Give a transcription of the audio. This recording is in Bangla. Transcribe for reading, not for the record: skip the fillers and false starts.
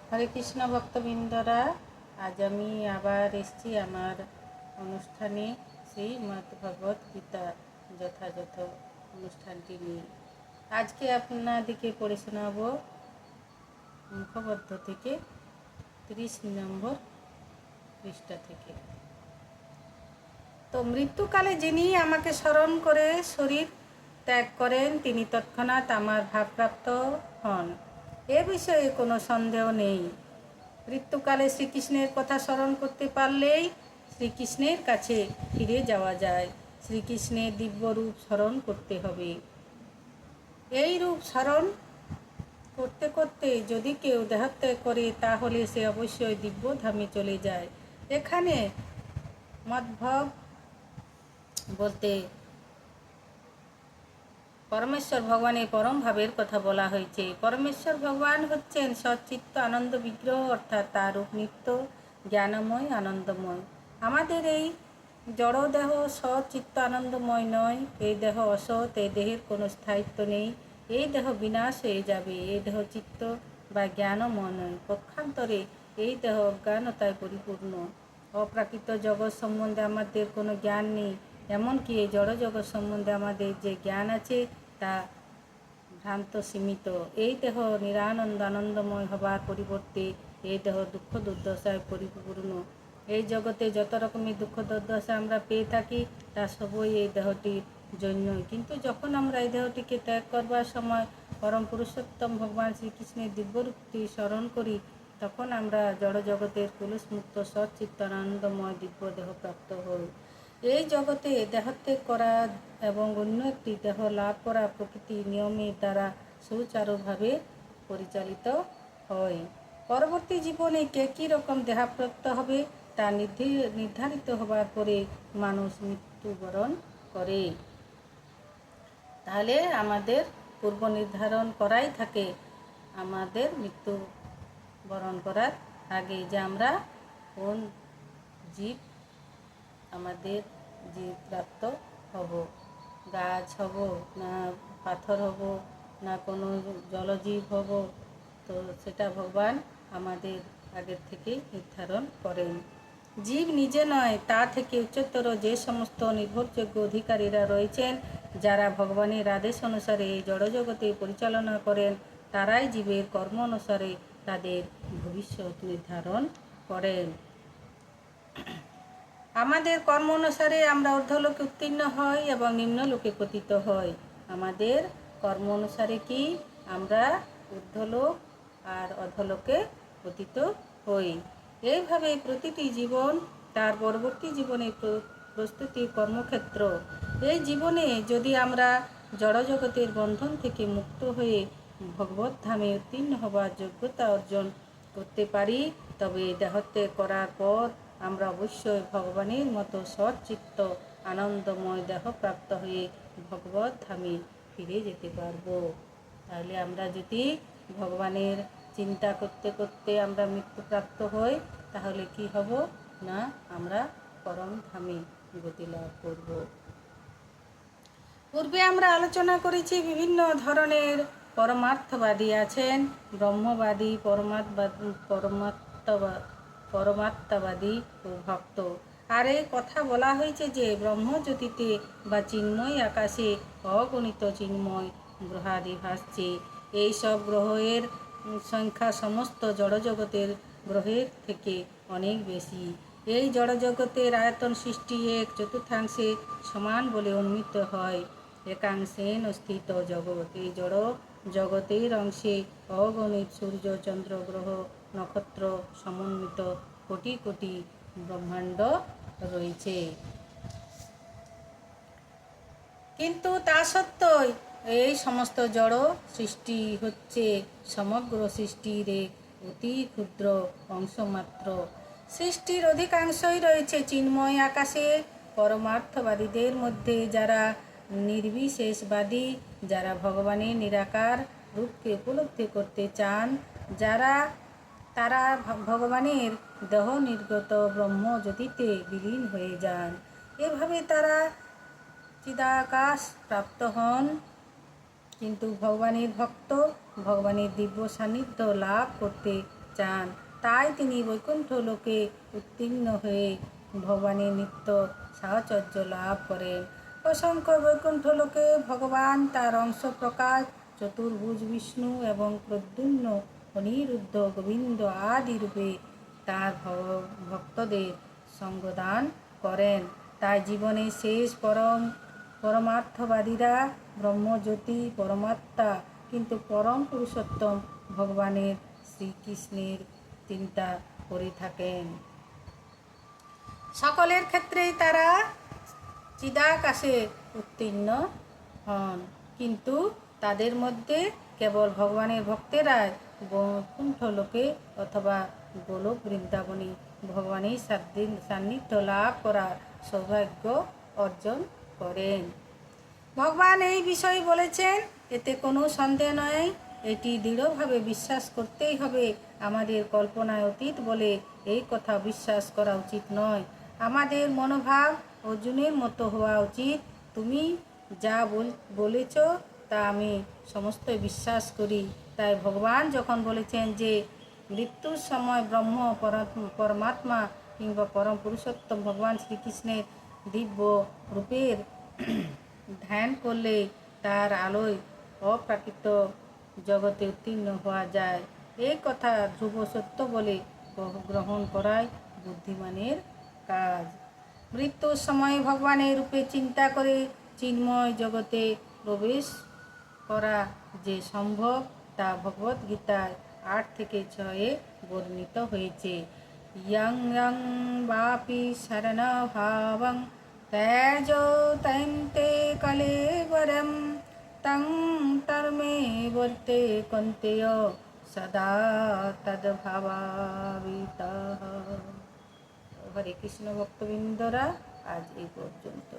হরে কৃষ্ণ ভক্তবৃন্দরা, আজ আমি আবার এসেছি আমার অনুষ্ঠানে শ্রীমদ্ ভগবত গীতা যথাযথ অনুষ্ঠানটি নিয়ে। আজকে আপনাদেরকে পড়ে শোনাব মুখবদ্ধ থেকে 30 নম্বর পৃষ্ঠা থেকে। তো মৃত্যুকালে যিনি আমাকে স্মরণ করে শরীর ত্যাগ করেন, তিনি তৎক্ষণাৎ আমার ভাবপ্রাপ্ত হন, এ বিষয়ে কোনো সন্দেহ নেই। মৃত্যুকালে শ্রীকৃষ্ণের কথা স্মরণ করতে পারলেই শ্রীকৃষ্ণের কাছে ফিরে যাওয়া যায়। শ্রীকৃষ্ণের দিব্য রূপ স্মরণ করতে হবে। এই রূপ স্মরণ করতে করতে যদি কেউ দেহত্যাগ করে, তাহলে সে অবশ্যই দিব্য ধামে চলে যায়। এখানে মদ্ভব বলতে পরমেশ্বর ভগবানের পরম ভাবের কথা বলা হয়েছে। পরমেশ্বর ভগবান হচ্ছেন সচ্চিত্ত আনন্দ বিগ্রহ, অর্থাৎ তার রূপ নিত্য জ্ঞানময়, আনন্দময়। আমাদের এই জড় দেহ সচিত্ত আনন্দময় নয়। এই দেহ অসৎ, এই দেহের কোনো স্থায়িত্ব নেই। এই দেহ বিনাশ হয়ে যাবে। এই দেহ চিত্ত বা জ্ঞানময় নয়, পক্ষান্তরে এই দেহ অজ্ঞানতায় পরিপূর্ণ। অপ্রাকৃত জগৎ সম্বন্ধে আমাদের কোনো জ্ঞান নেই। এমনকি এই জড় জগৎ সম্বন্ধে আমাদের যে জ্ঞান আছে তা ভ্রান্ত, সীমিত। এই দেহ নিরানন্দ আনন্দময় হবার পরিবর্তে এই দেহ দুঃখ দুর্দশায় পরিপূর্ণ। এই জগতে যত রকমের দুঃখ দুর্দশা আমরা পেয়ে থাকি, তা সবই এই দেহটির জন্যই। কিন্তু যখন আমরা এই দেহটিকে ত্যাগ করবার সময় পরম পুরুষোত্তম ভগবান শ্রীকৃষ্ণের দিব্যরূপটি স্মরণ করি, তখন আমরা জড় জগতের কুলুষমুক্ত সচ্চিত্ত আনন্দময় দিব্য দেহ প্রাপ্ত হই। এই জগতে দেহত্যাগ করা এবং অন্য একটি দেহ লাভ করা প্রকৃতির নিয়মের দ্বারা সুচারুভাবে পরিচালিত হয়। পরবর্তী জীবনে কে কী রকম দেহাপ্রাপ্ত হবে তা নির্ধারিত হবার পরে মানুষ মৃত্যুবরণ করে। তাহলে আমাদের পূর্ব নির্ধারণ করাই থাকে আমাদের মৃত্যুবরণ করার আগে, যে আমরা কোন জীব আমাদের জীব প্রাপ্ত হব, গাছ হব না পাথর হব না কোনো জলজীব হব, তো সেটা ভগবান আমাদের আগের থেকেই নির্ধারণ করেন। জীব নিজে নয়, তা থেকে উচ্চতর যে সমস্ত নির্ভরযোগ্য অধিকারীরা রয়েছেন, যারা ভগবানের আদেশ অনুসারে এই জড়জগতে পরিচালনা করেন, তারাই জীবের কর্ম অনুসারে তাদের ভবিষ্যৎ নির্ধারণ করেন। আমাদের কর্ম অনুসারে আমরা ঊর্ধ্বলোকে উত্তীর্ণ হই এবং নিম্নলোকে পতিত হই। আমাদের কর্ম অনুসারে কি আমরা ঊর্ধ্বলোক আর অধোলোকে পতিত হই। এইভাবে প্রতিটি জীবন তার পরবর্তী জীবনের প্রস্তুতি কর্মক্ষেত্র। এই জীবনে যদি আমরা জড়জগতের বন্ধন থেকে মুক্ত হয়ে ভগবত ধামে উত্তীর্ণ হবার যোগ্যতা অর্জন করতে পারি, তবে দেহত্যাগ করার পর আমরা অবশ্যই ভগবানের মতো সচ্চিত্ত আনন্দময় দেহ প্রাপ্ত হয়ে ভগবত ধামে ফিরে যেতে পারব। তাহলে আমরা যদি ভগবানের চিন্তা করতে করতে আমরা মৃত্যুপ্রাপ্ত হই, তাহলে কি হব না আমরা পরম ধামে গতি লাভ করব। পূর্বে আমরা আলোচনা করেছি বিভিন্ন ধরনের পরমার্থবাদী আছেন, ব্রহ্মবাদী, পরমাত্মাবাদী ও ভক্ত। আর এই কথা বলা হয়েছে যে ব্রহ্মজ্যোতিতে বা চিন্ময় আকাশে অগণিত চিন্ময় গ্রহাদি ভাসছে। এই সব গ্রহের সংখ্যা সমস্ত জড়জগতের গ্রহের থেকে অনেক বেশি। এই জড়জগতের আয়তন সৃষ্টি 1/4 সমান বলে অনুমিত হয়। একাংশেন স্থিত জগৎ, এই জড় জগতের অংশে অগণিত সূর্য, চন্দ্র, গ্রহ, নক্ষত্র সমন্বিত কোটি কোটি ব্রহ্মাণ্ড রয়েছে। কিন্তু তা সত্ত্বেও এই সমস্ত জড় সৃষ্টি হচ্ছে সমগ্র সৃষ্টির এক অতি ক্ষুদ্র অংশমাত্র। সৃষ্টির অধিকাংশই রয়েছে চিন্ময় আকাশে। পরমার্থবাদীদের মধ্যে যারা নির্বিশেষবাদী, যারা ভগবানের নিরাকার রূপকে উপলব্ধি করতে চান, তারা ভগবানের দেহ নির্গত ব্রহ্মজ্যোতিতে বিলীন হয়ে যান। এভাবে তারা চিদাকাশ প্রাপ্ত হন। কিন্তু ভগবানের ভক্ত ভগবানের দিব্য সান্নিধ্য লাভ করতে চান। তাই তিনি বৈকুণ্ঠ লোকে উত্তীর্ণ হয়ে ভগবানের নিত্য সাহচর্য লাভ করেন। অসংখ্য বৈকুণ্ঠ লোকে ভগবান তার অংশ প্রকাশ চতুর্ভুজ বিষ্ণু এবং প্রদ্যুম্ন অনিরুদ্ধ গোবিন্দ আদি রূপে তার ভক্তদের সঙ্গদান করেন। তাই জীবনে শেষ পরমার্থবাদীরা ব্রহ্মজ্যোতি পরমাত্মা কিন্তু পরম পুরুষোত্তম ভগবানের শ্রীকৃষ্ণের চিন্তা করে থাকেন। সকলের ক্ষেত্রেই তারা চিদাকাশে উত্তীর্ণ হন, কিন্তু তাদের মধ্যে কেবল ভগবানের ভক্তেরাই বৈকুণ্ঠ লোকে অথবা গোলক বৃন্দাবনে ভগবানের সান্নিধ্য লাভ করার সৌভাগ্য অর্জন করেন। ভগবান এই বিষয় বলেছেন, এতে কোনো সন্দেহ নয়। এটি দৃঢ়ভাবে বিশ্বাস করতেই হবে। আমাদের কল্পনায় অতীত বলে এই কথা বিশ্বাস করা উচিত নয়। আমাদের মনোভাব অর্জুনের মতো হওয়া উচিত। তুমি যা বলেছ তা আমি সমস্তই বিশ্বাস করি। তাই ভগবান যখন বলেছেন যে মৃত্যুর সময় ব্রহ্ম পরমাত্মা কিংবা পরম পুরুষোত্তম ভগবান শ্রীকৃষ্ণের দিব্য রূপের ধ্যান করলে তার আলোয় অপ্রাকৃত জগতে উত্তীর্ণ হওয়া যায়, এই কথা ধ্রুব সত্য বলে গ্রহণ করাই বুদ্ধিমানের কাজ। মৃত্যুর সময় ভগবানের রূপে চিন্তা করে চিন্ময় জগতে প্রবেশ করা যে সম্ভব তা ভগবদ্গীতায় 8-6 বর্ণিত হয়েছে। ইয়ং ইয়ং বাপি শরণভাবং ত্যজোতন্তে কলেবরম তং তর্মে বর্তে কন্তেয় সদা তদ্ভাবাবিতঃ। হরে কৃষ্ণ ভক্তবৃন্দরা, আজ এই পর্যন্ত।